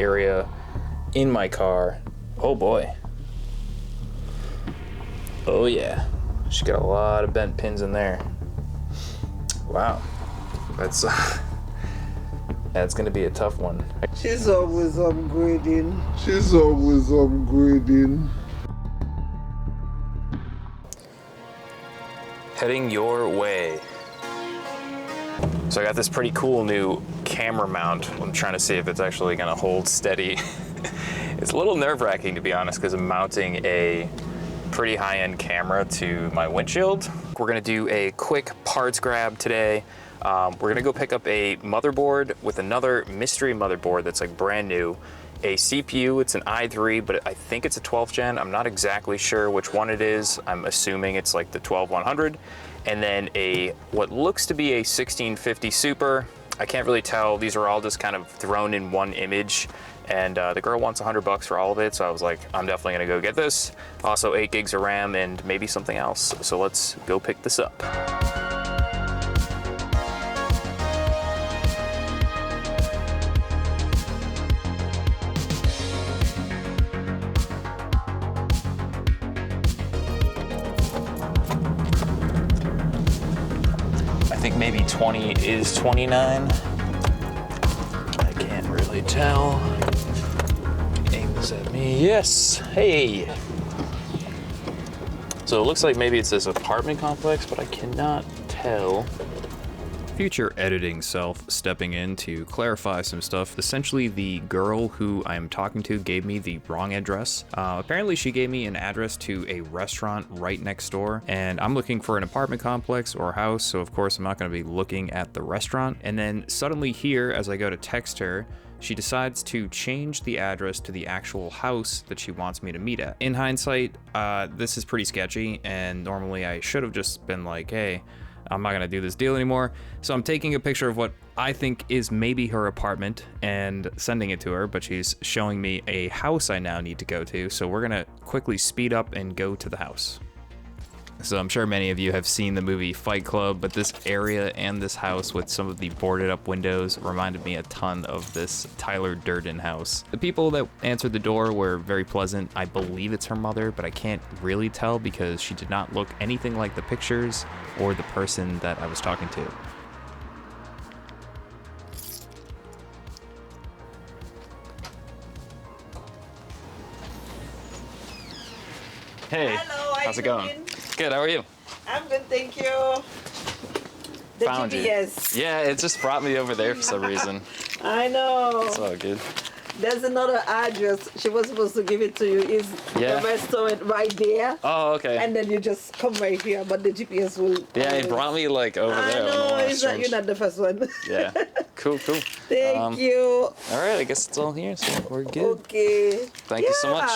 area in my car. Oh boy. Oh yeah. She got a lot of bent pins in there. Wow. That's that's gonna be a tough one. She's always upgrading. She's always upgrading. Heading your way. So I got this pretty cool new camera mount. I'm trying to see if it's actually gonna hold steady. It's a little nerve-wracking, to be honest, because I'm mounting a pretty high-end camera to my windshield. We're gonna do a quick parts grab today. We're gonna go pick up a motherboard with another mystery motherboard that's like brand new. A CPU, it's an i3, but I think it's a 12th gen. I'm not exactly sure which one it is. I'm assuming it's like the 12100. And then what looks to be a 1650 Super. I can't really tell. These are all just kind of thrown in one image. And the girl wants $100 for all of it. So I was like, I'm definitely gonna go get this. Also 8 gigs of RAM and maybe something else. So let's go pick this up. I think maybe 20 is 29. I can't really tell. Aims at me. Yes. Hey. So it looks like maybe it's this apartment complex, but I cannot tell. Future editing self stepping in to clarify some stuff. Essentially, the girl who I'm talking to gave me the wrong address. Apparently, she gave me an address to a restaurant right next door, and I'm looking for an apartment complex or house, so of course I'm not going to be looking at the restaurant. And then suddenly here, as I go to text her, she decides to change the address to the actual house that she wants me to meet at. In hindsight, this is pretty sketchy, and normally I should have just been like, hey, I'm not gonna do this deal anymore. So I'm taking a picture of what I think is maybe her apartment and sending it to her, but she's showing me a house I now need to go to. So we're gonna quickly speed up and go to the house. So I'm sure many of you have seen the movie Fight Club, but this area and this house with some of the boarded up windows reminded me a ton of this Tyler Durden house. The people that answered the door were very pleasant. I believe it's her mother, but I can't really tell because she did not look anything like the pictures or the person that I was talking to. Hey, hello, how's it going? Good, how are you? I'm good, thank you. The Found GPS. you. Yeah, it just brought me over there for some reason. I know. It's all good. There's another address. She was supposed to give it to you. Is Yeah. the restaurant right there? Oh, okay. And then you just come right here, but the GPS will. Yeah, it brought me like over I there. know, you're not the first one. Yeah, cool. Thank you. All right, I guess it's all here, so we're good. Okay. Thank you so much.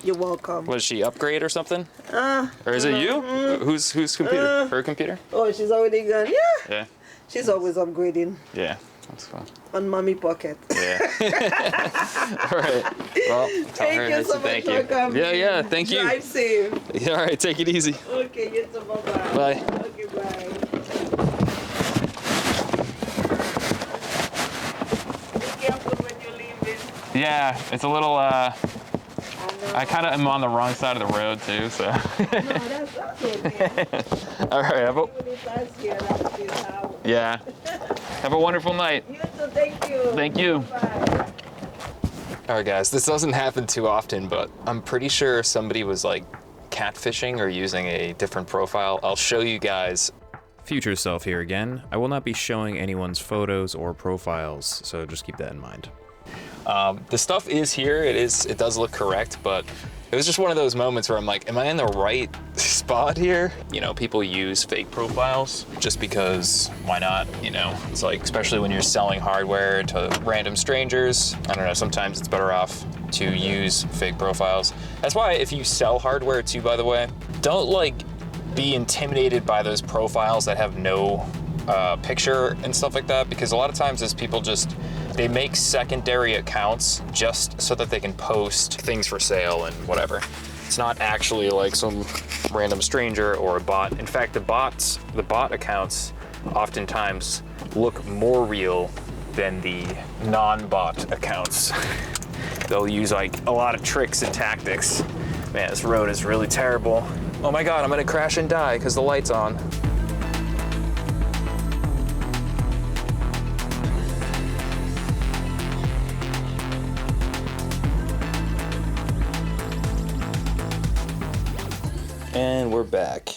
You're welcome. Was she upgrade or something? Or is it you? Whose computer? Her computer? Oh, she's already gone. Yeah. Yeah. She's always upgrading Yeah, that's fine. on mommy pocket. Yeah. All right. Well, tell her Thank you so much thank for you. coming. Yeah, thank you. Drive safe. Yeah, all right, take it easy. Okay, you too. Bye-bye. Bye. Okay, bye. Be careful when you're leaving. Yeah, it's a little, I kind of am on the wrong side of the road too, so. No, that's okay. All right, Even if that's here, that's still how. yeah. Have a wonderful night. You too, thank you. Thank you. Bye. All right, guys, this doesn't happen too often, but I'm pretty sure somebody was like catfishing or using a different profile. I'll show you guys. Future self here again. I will not be showing anyone's photos or profiles, so just keep that in mind. The stuff is here, it does look correct, but it was just one of those moments where I'm like, am I in the right spot here? You know, people use fake profiles just because why not? You know, it's like, especially when you're selling hardware to random strangers, I don't know, sometimes it's better off to use fake profiles. That's why if you sell hardware too, by the way, don't like be intimidated by those profiles that have no picture and stuff like that, because a lot of times as people they make secondary accounts just so that they can post things for sale and whatever. It's not actually like some random stranger or a bot. In fact, the bot accounts oftentimes look more real than the non-bot accounts. They'll use like a lot of tricks and tactics. Man, this road is really terrible. Oh my God, I'm gonna crash and die because the light's on. And we're back.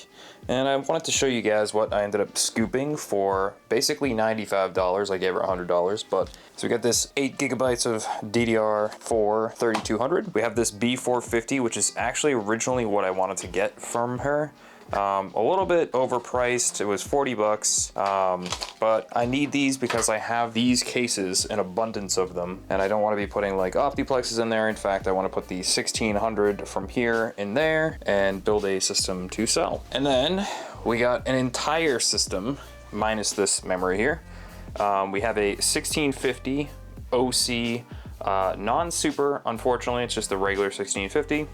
And I wanted to show you guys what I ended up scooping for basically $95. I gave her $100, but so we got this 8 gigabytes of DDR4 3200. We have this B450, which is actually originally what I wanted to get from her. A little bit overpriced. It was 40 bucks, but I need these because I have these cases, an abundance of them, and I don't want to be putting like optiplexes in there. In fact, I want to put the 1600 from here in there and build a system to sell. And then we got an entire system minus this memory here. We have a 1650 OC non-super, unfortunately, it's just the regular 1650,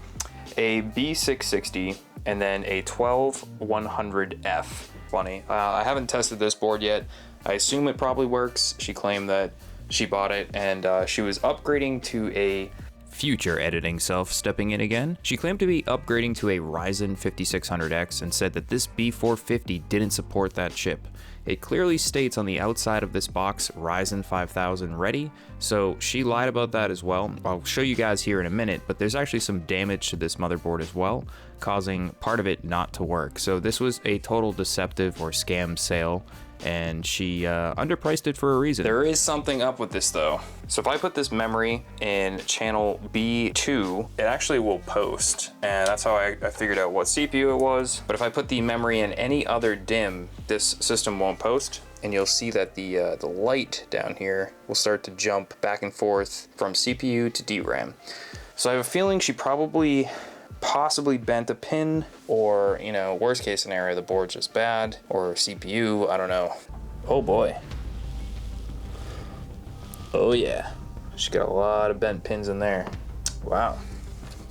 a B660, and then a 12100F. Funny. I haven't tested this board yet. I assume it probably works. She claimed that she bought it and she was upgrading to a future editing self stepping in again. She claimed to be upgrading to a Ryzen 5600X and said that this B450 didn't support that chip. It clearly states on the outside of this box Ryzen 5000 ready, so she lied about that as well. I'll show you guys here in a minute, but there's actually some damage to this motherboard as well, causing part of it not to work. So this was a total deceptive or scam sale, and she underpriced it for a reason. There is something up with this though. So if I put this memory in channel B2, it actually will post, and that's how I figured out what CPU it was. But if I put the memory in any other DIMM, this system won't post, and you'll see that the light down here will start to jump back and forth from CPU to DRAM. So I have a feeling she possibly bent a pin, or, you know, worst case scenario, the board's just bad, or CPU, I don't know. Oh boy. Oh yeah. She's got a lot of bent pins in there. Wow.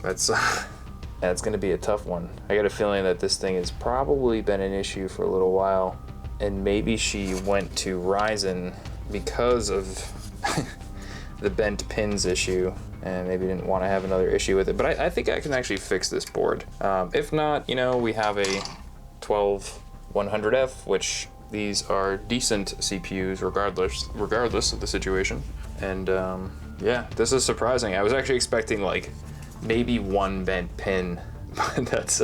That's gonna be a tough one. I got a feeling that this thing has probably been an issue for a little while, and maybe she went to Ryzen because of the bent pins issue, and maybe didn't want to have another issue with it. But I think I can actually fix this board. If not, you know, we have a 12100F, which these are decent CPUs regardless of the situation. And yeah, this is surprising. I was actually expecting like maybe one bent pin, but that's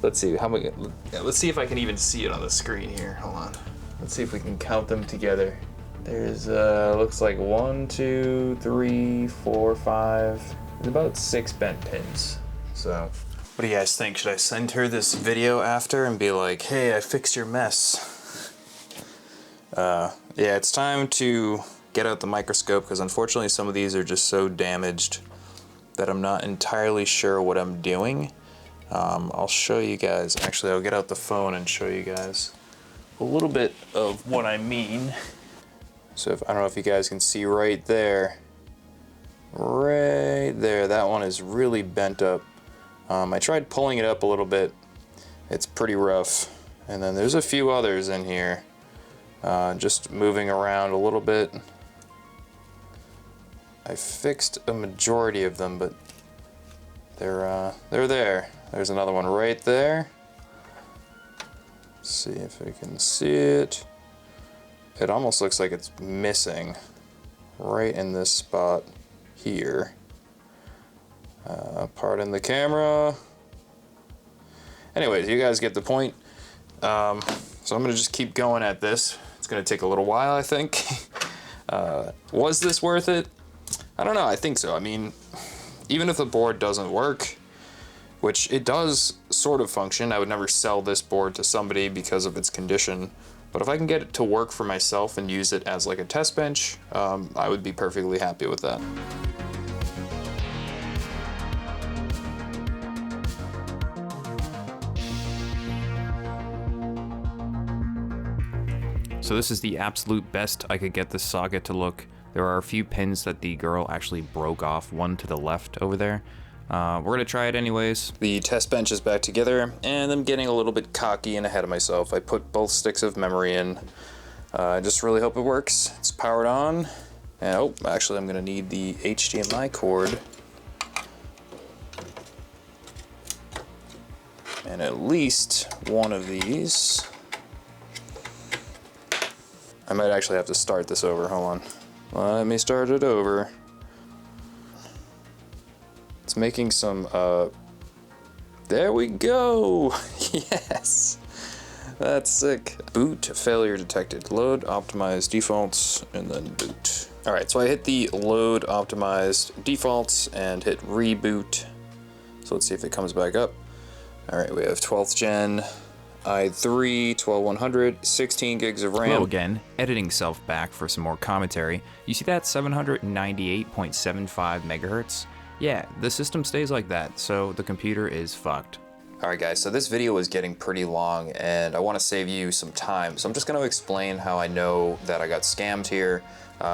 let's see how many. Let's see if I can even see it on the screen here. Hold on. Let's see if we can count them together. There's looks like 1, 2, 3, 4, 5. There's about 6 bent pins. So what do you guys think? Should I send her this video after and be like, hey, I fixed your mess? Yeah, it's time to get out the microscope, because unfortunately some of these are just so damaged that I'm not entirely sure what I'm doing. I'll show you guys. Actually, I'll get out the phone and show you guys a little bit of what I mean. So I don't know if you guys can see right there, that one is really bent up. I tried pulling it up a little bit. It's pretty rough. And then there's a few others in here, just moving around a little bit. I fixed a majority of them, but they're there. There's another one right there. Let's see if we can see it. It almost looks like it's missing right in this spot here. Pardon the camera. Anyways, you guys get the point. So I'm gonna just keep going at this. It's gonna take a little while, I think. Was this worth it? I don't know, I think so. I mean, even if the board doesn't work, which it does sort of function, I would never sell this board to somebody because of its condition. But if I can get it to work for myself and use it as like a test bench, I would be perfectly happy with that. So this is the absolute best I could get this socket to look. There are a few pins that the girl actually broke off, one to the left over there. We're gonna try it anyways. The test bench is back together, and I'm getting a little bit cocky and ahead of myself. I put both sticks of memory in. I just really hope it works. It's powered on. And, oh, actually I'm gonna need the HDMI cord. And at least one of these. I might actually have to start this over, hold on. Let me start it over. It's making some, there we go! Yes! That's sick. Boot failure detected. Load optimized defaults and then boot. Alright, so I hit the load optimized defaults and hit reboot. So let's see if it comes back up. Alright, we have 12th gen, i3, 12100, 16 gigs of RAM. Hello again, editing self back for some more commentary. You see that 798.75 megahertz? Yeah, the system stays like that, so the computer is fucked. Alright guys, so this video is getting pretty long and I want to save you some time. So I'm just going to explain how I know that I got scammed here.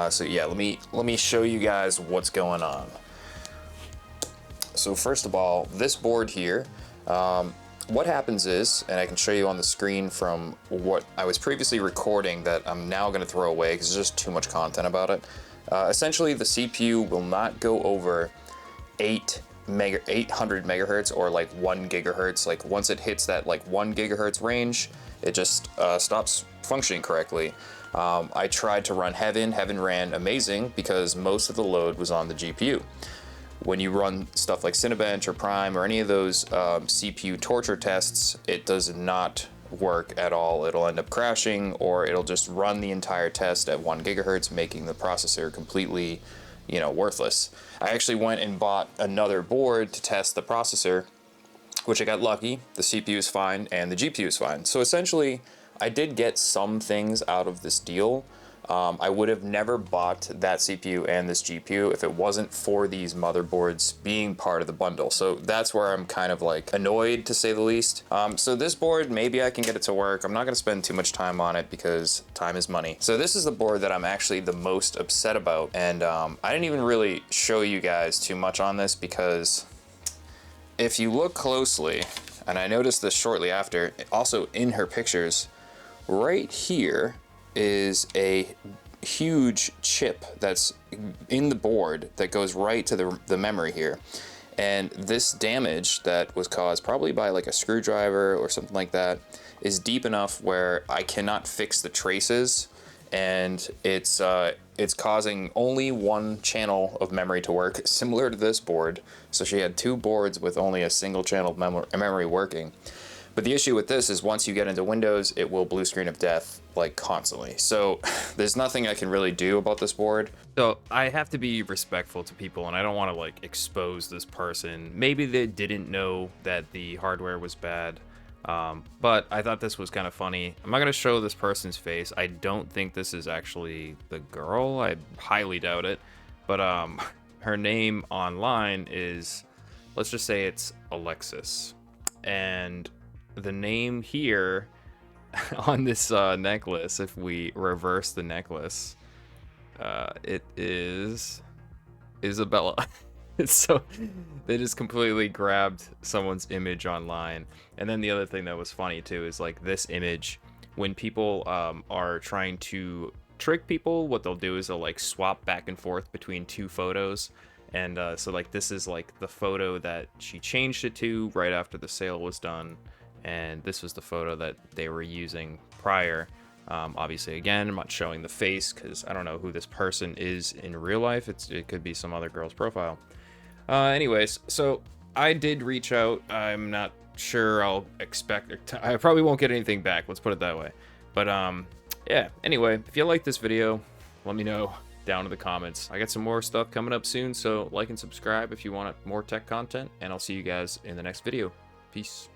So yeah, let me show you guys what's going on. So first of all, this board here, what happens is, and I can show you on the screen from what I was previously recording that I'm now going to throw away because there's just too much content about it. Essentially, the CPU will not go over 800 megahertz or like 1 gigahertz. Like once it hits that like 1 gigahertz range, it just stops functioning correctly. I tried to run Heaven ran amazing because most of the load was on the GPU. When you run stuff like Cinebench or Prime or any of those CPU torture tests, it does not work at all. It'll end up crashing or it'll just run the entire test at 1 gigahertz, making the processor completely, you know, worthless. I actually went and bought another board to test the processor, which I got lucky. The CPU is fine and the GPU is fine. So essentially, I did get some things out of this deal. I would have never bought that CPU and this GPU if it wasn't for these motherboards being part of the bundle. So that's where I'm kind of like annoyed, to say the least. So this board, maybe I can get it to work. I'm not going to spend too much time on it because time is money. So this is the board that I'm actually the most upset about. And I didn't even really show you guys too much on this because if you look closely, and I noticed this shortly after, also in her pictures, right here is a huge chip that's in the board that goes right to the memory here. And this damage that was caused probably by like a screwdriver or something like that is deep enough where I cannot fix the traces, and it's causing only one channel of memory to work, similar to this board. So she had two boards with only a single channel of memory working. But the issue with this is once you get into Windows, it will blue screen of death like constantly. So there's nothing I can really do about this board. So I have to be respectful to people, and I don't want to like expose this person. Maybe they didn't know that the hardware was bad, but I thought this was kind of funny. I'm not going to show this person's face. I don't think this is actually the girl. I highly doubt it. But her name online is, let's just say it's Alexis. And the name here on this necklace, if we reverse the necklace, it is Isabella. So they just completely grabbed someone's image online. And then the other thing that was funny too is like this image, when people are trying to trick people, what they'll do is they'll like swap back and forth between two photos. And so like this is like the photo that she changed it to right after the sale was done, and this was the photo that they were using prior. Obviously, again, I'm not showing the face because I don't know who this person is in real life. It could be some other girl's profile. Anyways, so I did reach out. I'm not sure I'll expect. I probably won't get anything back. Let's put it that way. But yeah. Anyway, if you like this video, let me know down in the comments. I got some more stuff coming up soon, so like and subscribe if you want more tech content, and I'll see you guys in the next video. Peace.